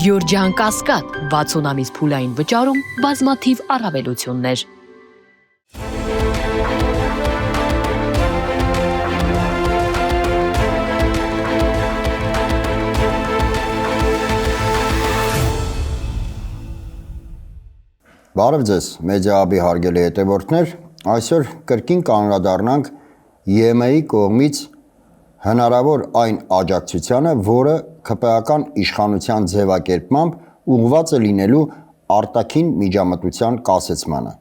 Գյորջյան Կասկադ 60 ամիս փուլային վճարում բազմաթիվ առավելություններ։ Բարև ձեզ, մեդիահաբի հարգելի հետևորդներ, այսօր կրկին կանդրադառնանք ԵՄ-ի կողմից հնարավոր այն աջակցությանը, որը ՔՊ-ական իշխանության ձևակերպմամբ ուղղված է լինելու արտաքին միջամտության կասեցմանը։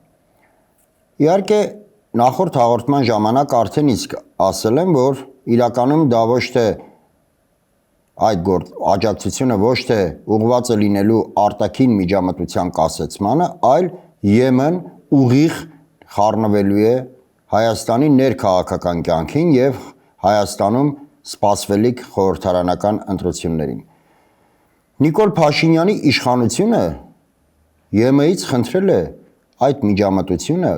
Իհարկե, նախորդ հաղորդման ժամանակ արդեն իսկ ասել եմ, որ իրականում դա ոչ թե այդ աջակցությունը ոչ թե ուղղված է լինելու արտաքին միջամտության կասեցմանը, այլ ԵՄ-ն ուղիղ խառնվելու է Հայաստանի ներքաղաքական կյանքին եւ Հայաստանում սպասվելիք խորհրդարանական ընտրություններին։ Նիկոլ Փաշինյանի իշխանությունը ԵՄ-ից խնդրել է այդ միջամտությունը,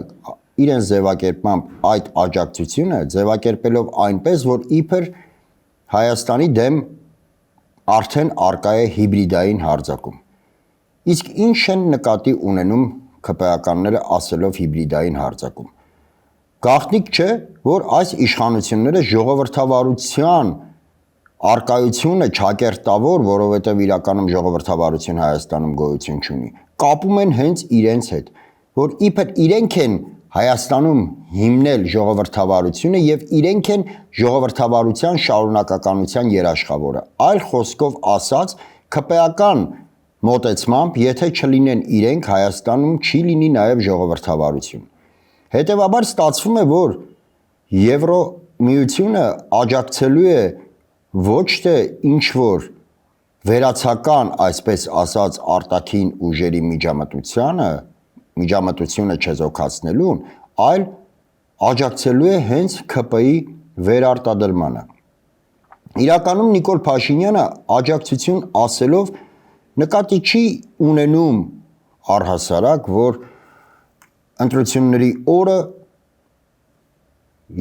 իրեն ձևակերպմամբ այդ աջակցությունը ձևակերպելով այնպես, որ իբր Հայաստանի դեմ արդեն արկա է հիբրիդային հարձակում։ Իսկ ինչ են նկատի ունենում ՔՊ-ականները ասելով հիբրիդային հարձակում։ Գաղտնիք չէ, որ այս իշխանությունները ժողովրդավարության արկայությունը չակերտավոր, որովհետև իրականում ժողովրդավարություն Հայաստանում գոյություն չունի, կապում են հենց իրենց հետ, որ իբր իրենք են Հայաստանում հիմնել ժողովրդավարությունը եւ իրենք են ժողովրդավարության շարունակականության երաշխավորը։ Այլ խոսքով ասած, ՔՊ-ական մոտեցմամբ, եթե չլինեն իրենք, Հայաստանում չի լինի նաեւ ժողովրդավարություն։ Հետևաբար ստացվում է, որ Եվրոմիությունը աջակցելու է ոչ թե ինչ որ վերացական, այսպես ասած, արտաքին ուժերի միջամտությունը չեզոքացնելուն, այլ աջակցելու է հենց ՔՊ-ի վերարտադրմանը։ Իրականում Նիկոլ Փաշինյանը աջակցություն ասելով նկատի չի ունենում առհասարակ, որ ընտրությունների օրը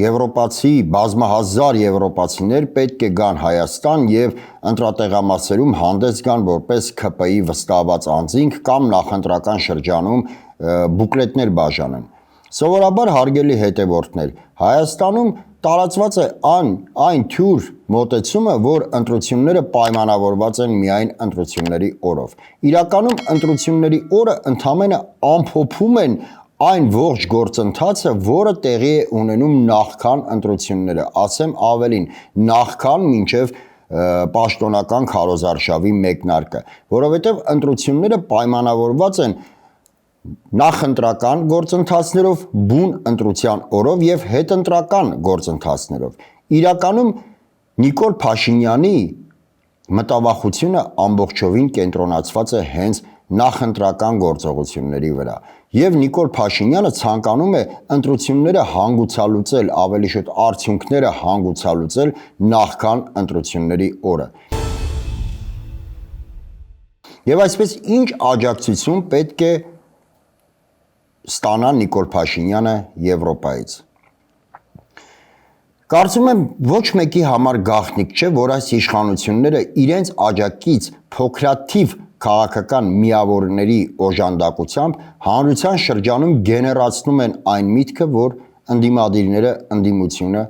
եվրոպացի բազմահազար եվրոպացիներ պետք է գան Հայաստան եւ ընտրատեղամասերում հանդես գան որպես ՔՊ-ի վստահված անձինք կամ նախընտրական շրջանում բուկլետներ բաժանեն։ Սովորաբար հարգելի հետևորդներ, Հայաստանում տարածված է այն թյուր մոտեցումը, որ ընտրությունները պայմանավորված են միայն ընտրությունների օրով։ Իրականում ընտրությունների օրը ընդամենը ամփոփում են այն ողջ գործընթացը, որը տեղի է ունենում նախքան ընտրությունները, ասեմ ավելին, նախքան մինչև պաշտոնական քարոզարշավի մեկնարկը, որովհետև ընտրությունները պայմանավորված են նախընտրական գործընթացներով, բուն ընտրության օրով եւ հետընտրական գործընթացներով։ Իրականում Նիկոլ Փաշինյանի մտավախությունը ամբողջովին կենտրոնացված է հենց նախընտրական գործողությունների վրա։ Եվ Նիկոլ Փաշինյանը ցանկանում է ընտրությունները հանգուցալուծել, ավելի շուտ արդյունքները հանգուցալուծել նախքան ընտրությունների օրը։ Եվ այսպես ինչ աջակցություն պետք է ստանա Նիկոլ Փաշինյանը Եվրոպայից։ Կարծում եմ ոչ մեկի համար գաղտնիք չէ, որ այս իշխանությունները իրենց աջակից փոքրաթիվ քաղաքական միավորների օժանդակությամբ հանրության շրջանում գեներացնում են այն միտքը, որ ընդդիմադիրները ընդդիմությունը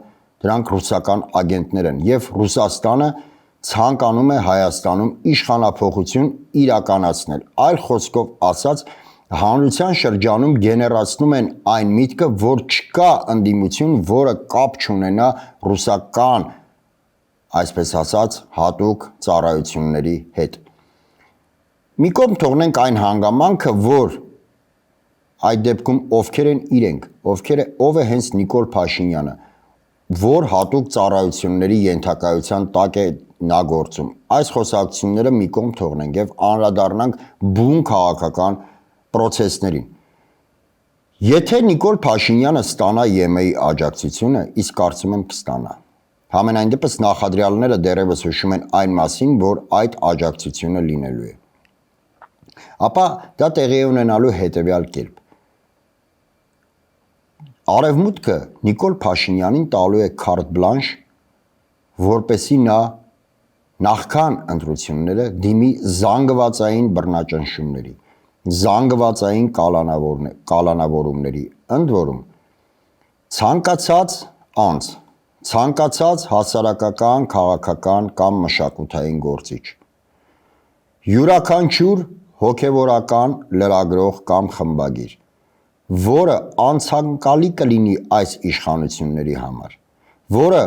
դրանք ռուսական ագենտներ են եւ Ռուսաստանը ցանկանում է Հայաստանում իշխանափոխություն իրականացնել։ Այլ խոսքով ասած, հանրության շրջանում գեներացնում են այն միտքը, որ չկա ընդդիմություն, որը կապ չունենա ռուսական, այսպես ասած, հատուկ ծառայությունների հետ։ Մի կողմ թողնենք այն հանգամանքը, որ այդ դեպքում ովքեր են իրենք, ով է հենց Նիկոլ Փաշինյանը, որ հատուկ ծառայությունների ենթակայության տակ է նա գործում։ Այս խոսակցությունները մի կողմ թողնենք եւ անդրադառնանք բուն քաղաքական պրոցեսներին։ Եթե Նիկոլ Փաշինյանը ստանա ԵՄ-ի աջակցությունը, իսկ կարծում եմ կստանա։ Համենայն դեպս նախադրյալները դեռևս հուշում են այն մասին, որ այդ աջակցությունը լինելու է։ Ապա դա տեղի է ունենալու հետևյալ կերպ։ Արևմուտքը Նիկոլ Փաշինյանին տալու է քարտ բլանշ, որպեսզի նա նախքան ընտրությունները դիմի զանգվածային բռնաճնշումների, զանգվածային կալանավորումների, ընդ որում ցանկացած անձ, ցանկացած հասարակական, քաղաքական կամ մշակութային գործիչ, յուրաքանչյուր հոգևորական լրագրող կամ խմբագիր, որը անցանկալի կլինի այս իշխանությունների համար, որը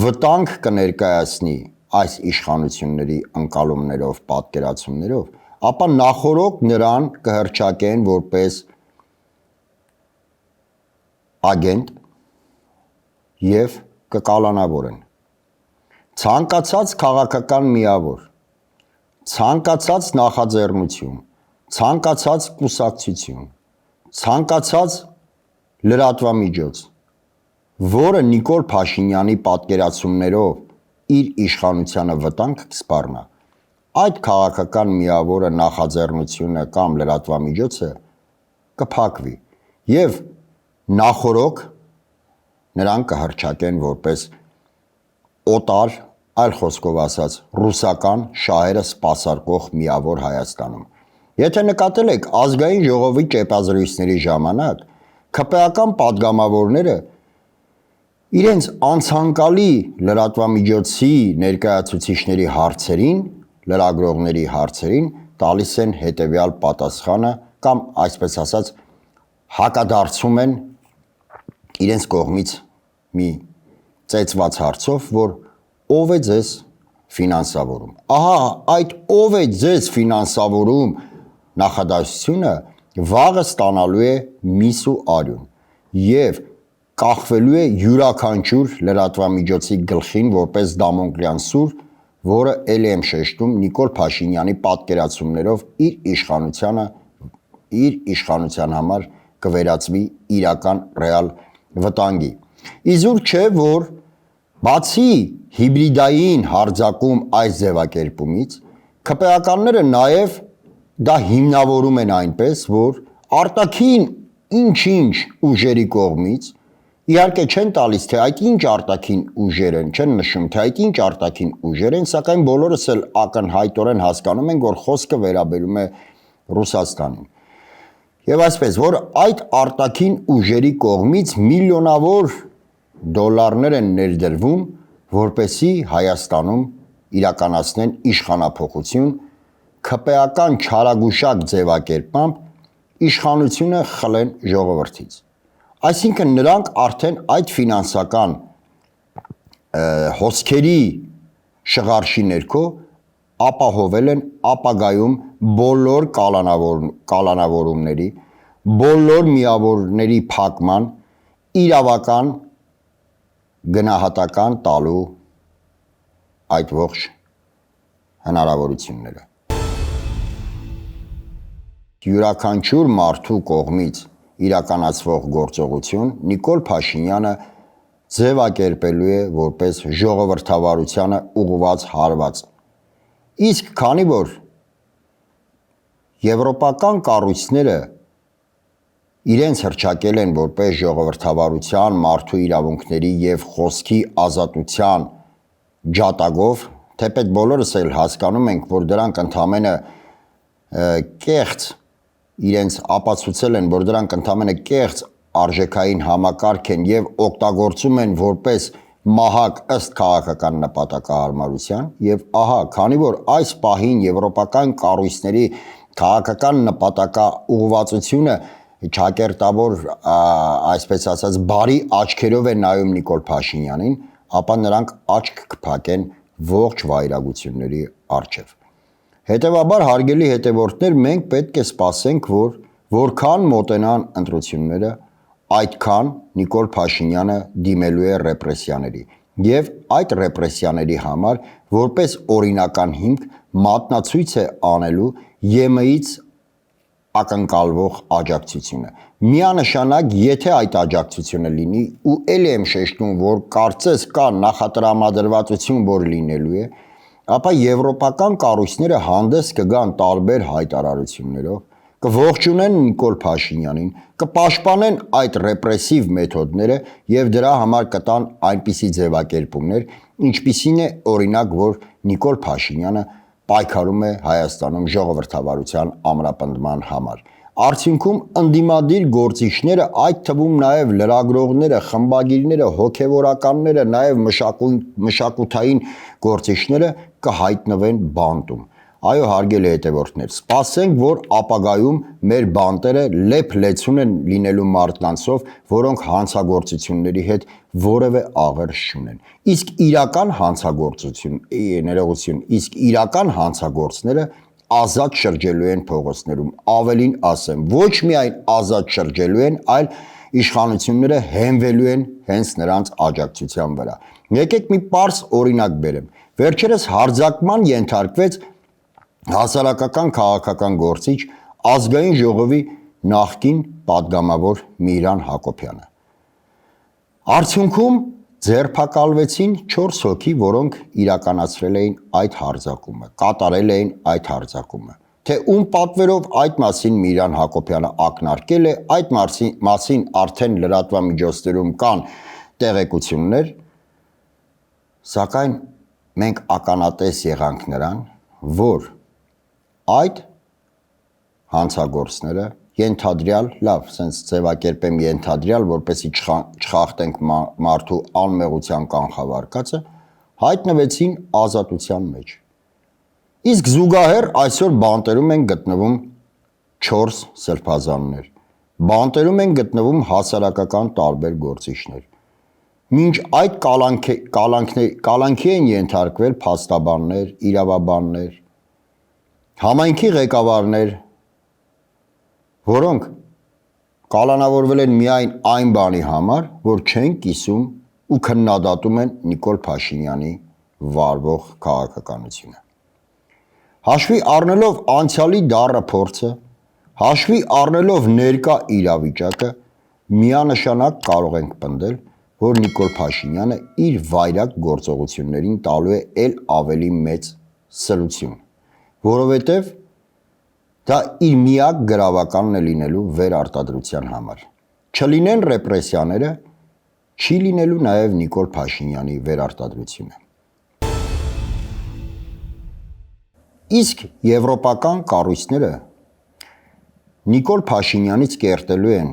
վտանգ կներկայացնի այս իշխանությունների ընկալումներով, պատկերացումներով, ապա նախօրոք նրան կհռչակեն որպես ագենտ և կկալանավորեն։ Ցանկացած քաղաքական միավոր, ցանկացած նախաձեռնություն, ցանկացած կուսակցություն, ցանկացած լրատվամիջոց, որը Նիկոլ Փաշինյանի պատկերացումներով իր իշխանությանը վտանգ կսպառնա, այդ քաղաքական միավորը, նախաձեռնությունը կամ լրատվամիջոցը կփակվի և նախօրոք նրան կհռչակեն որպես օտար, այլ խոսքով ասած, ռուսական շահերը սպասարկող միավոր Հայաստանում։ Եթե նկատել եք ազգային ժողովի ճեպազրույցների ժամանակ, ՔՊԱ-կան պատգամավորները իրենց անցանկալի լրատվամիջոցի ներկայացուցիչների հարցերին, լրագրողների հարցերին տալիս են հետևյալ պատասխանը կամ այսպես ասած հակադարձում են իրենց կողմից մի ծեծված հարցով, որ ով է ձեզ ֆինանսավորում։ Ահա այդ ով է ձեզ ֆինանսավորում նախադասությունը վաղը ստանալու է միս ու արյուն և կախվելու է յուրաքանչյուր լրատվամիջոցի գլխին որպես դամոկլյան սուր, որը էլի եմ շեշտում Նիկոլ Փաշինյանի պատկերացումներով իր իշխանության համար կվերածվի իրական ռեալ վտանգի։ Իզուր չէ, որ բացի հիբրիդային հարձակում այս ձևակերպումից, ՔՊԱ-կանները նաև դա հիմնավորում են այնպես, որ արտաքին ինչ-ինչ ուժերի կողմից, իհարկե չեն տալիս, թե այդ ինչ արտաքին ուժեր են, չեն նշում, թե այդ ինչ արտաքին ուժեր են, սակայն բոլորս էլ ակնհայտորեն հասկանում ենք, որ խոսքը վերաբերում է Ռուսաստանին։ Եվ այսպես, որ այդ արտաքին ուժերի կողմից միլիոնավոր դոլարներ են ներդրվում, որպեսզի Հայաստանում իրականացնեն իշխանափոխություն, ՔՊԱ-կան չարագուշակ ձևակերպմամբ իշխանությունը խլեն ժողովրդից։ Այսինքն նրանք արդեն այդ ֆինանսական հոսքերի շղարշի ներքո ապահովել են ապագայում բոլոր կալանավորումների, բոլոր միավորների փակման իրավական գնահատական տալու այդ ողջ հնարավորությունները։ Յուրաքանչյուր մարդու կողմից իրականացվող գործողություն Նիկոլ Փաշինյանը ձևակերպելու է որպես ժողովրդավարությանը ուղղված հարված։ Իսկ քանի որ եվրոպական կառույցները իրենց հռչակել են որպես ժողովրդավարության, մարդու իրավունքների և խոսքի ազատության ջատագով, թեպետ բոլորս էլ հասկանում ենք, որ դրանք ընդամենը կեղծ իրենց ապացուցել են, որ դրանք ընդամենը կեղծ արժեքային համակարգ են և օգտագործում են որպես մահակ ըստ քաղաքական նպատակահարմարության և ահա, քանի որ այս պահին եվրոպական կառույցների քաղաքական նպատակաուղղվածությունը ճակերտավոր, այսպես ասած, բարի աչքերով է նայում Նիկոլ Փաշինյանին, ապա նրանք աչք կփակեն ողջ վայրագությունների առջև։ Հետևաբար, հարգելի հետևորդներ, մենք պետք է սպասենք, որ որքան մոտենան ընտրությունները, այդքան Նիկոլ Փաշինյանը դիմելու է ռեպրեսիաների և այդ ռեպրեսիաների համար որպես օրինական հիմք մատնացույց է անելու ԵՄ-ից ակնկալվող աջակցությունը։ Միանշանակ, եթե այդ աջակցությունը լինի, ու էլի եմ շեշտում, որ կարծես կա նախատրամադրվածություն, որ լինելու է, ապա եվրոպական կառույցները հանդես կգան տարբեր հայտարարություններով, կողջունեն Նիկոլ Փաշինյանին, կպաշտպանեն այդ ռեպրեսիվ մեթոդները և դրա համար կտան այնպիսի ձևակերպումներ, ինչպիսին է օրինակ, որ Նիկոլ Փաշինյանը պայքարում է Հայաստանում ժողովրդավարության ամրապնդման համար։ Արդյունքում ընդդիմադիր գործիչները, այդ թվում նաև լրագրողները, խմբագիրները, հոգևորականները, նաև մշակութային գործիչները կհայտնվեն բանտում։ Այո, հարգելի հետևորդներ, սպասենք, որ ապագայում մեր բանտերը լեփ-լեցուն են լինելու մարդկանցով, որոնք հանցագործությունների հետ որևէ աղերս չունեն։ Իսկ իրական հանցագործները ազատ շրջելու են փողոցներում, ավելին ասեմ, ոչ միայն ազատ շրջելու են, այլ իշխանությունները հենվելու են հենց նրանց աջակցության վրա։ Եկեք մի պարզ օրինակ բերեմ։ Վերջերս հարձակման ենթարկվեց հասարակական քաղաքական գործիչ ազգային ժողովի նախկին պատգամավոր Միհրան Հակոբյանը։ Արդյունքում ձերբակալվեցին 4 հոգի, որոնք իրականացրել էին այդ հարձակումը, կատարել էին այդ հարձակումը։ Թե ում պատվերով այդ մասին Միհրան Հակոբյանը ակնարկել է, այդ մասին արդեն լրատվամիջոցներում կան տեղեկություններ, սակայն մենք ականատես եղանք նրան, որ այդ հանցագործները ենթադրյալ, լավ, սենց ձևակերպեմ ենթադրյալ, որպեսզի չխախտենք մարդու անմեղության կանխավարկածը, հայտնվեցին ազատության մեջ։ Իսկ զուգահեռ այսօր բանտերում են գտնվում 4 սրբազաններ, բանտերում են գտնվում հասարակական տարբեր գործիչներ։ Մինչ այդ կալանքի են ենթարկվել փաստաբաններ, իրավաբաններ, համայնքի ղեկավարներ, որոնք կալանավորվել են միայն այն բանի համար, որ չեն կիսում ու քննադատում են Նիկոլ Փաշինյանի վարվող քաղաքականությունը։ Հաշվի առնելով անցյալի դառը փորձը, հաշվի առնելով ներկա իրավիճակը, միանշանակ կարող ենք պնդել, որ Նիկոլ Փաշինյանը իր վայրագ գործողություններին տալու է էլ ավելի մեծ սրություն, որովհետև դա իր միակ գրավականն է լինելու վերարտադրության համար։ Չլինեն ռեպրեսիաները, չի լինելու նաև Նիկոլ Փաշինյանի վերարտադրությունը։ Իսկ եվրոպական կառույցները Նիկոլ Փաշինյանից կերտելու են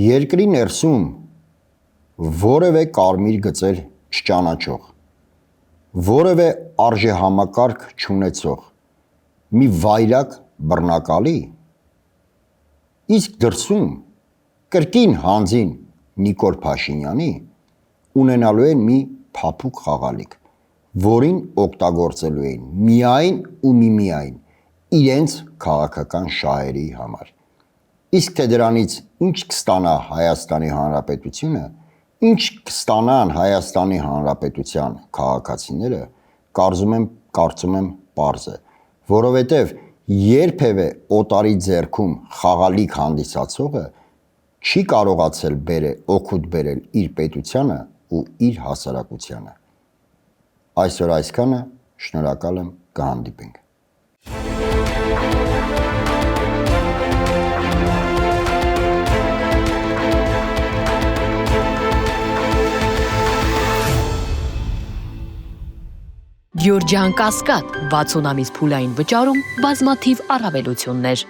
երկրի ներսում որևէ կարմիր գծեր չճանաչող, որևէ արժեհամակարգ չունեցող մի վայրագ բռնակալի, իսկ դրսում կրկին հանձին Նիկոլ Փաշինյանի ունենալու են մի փափուկ խաղալիք, որին օգտագործելու են միայն ու միմիայն իրենց քաղաքական շահերի համար։ Իսկ թե դրանից ինչ կստանա Հայաստանի Հանրապետությունը, ինչ կստանան Հայաստանի Հանրապետության քաղաքացիները, կարծում եմ պարզ է, որովհետև երբևէ օտարի ձեռքում խաղալիք հանդիսացողը չի կարողացել օգուտ բերել իր պետությանը ու իր հասարակությանը։ Այսօր այսքանը, շնորհակալ եմ, կհանդիպենք։ Գյուրջան Կասկադ 60 ամիս փուլային վճարում բազմաթիվ առավելություններ։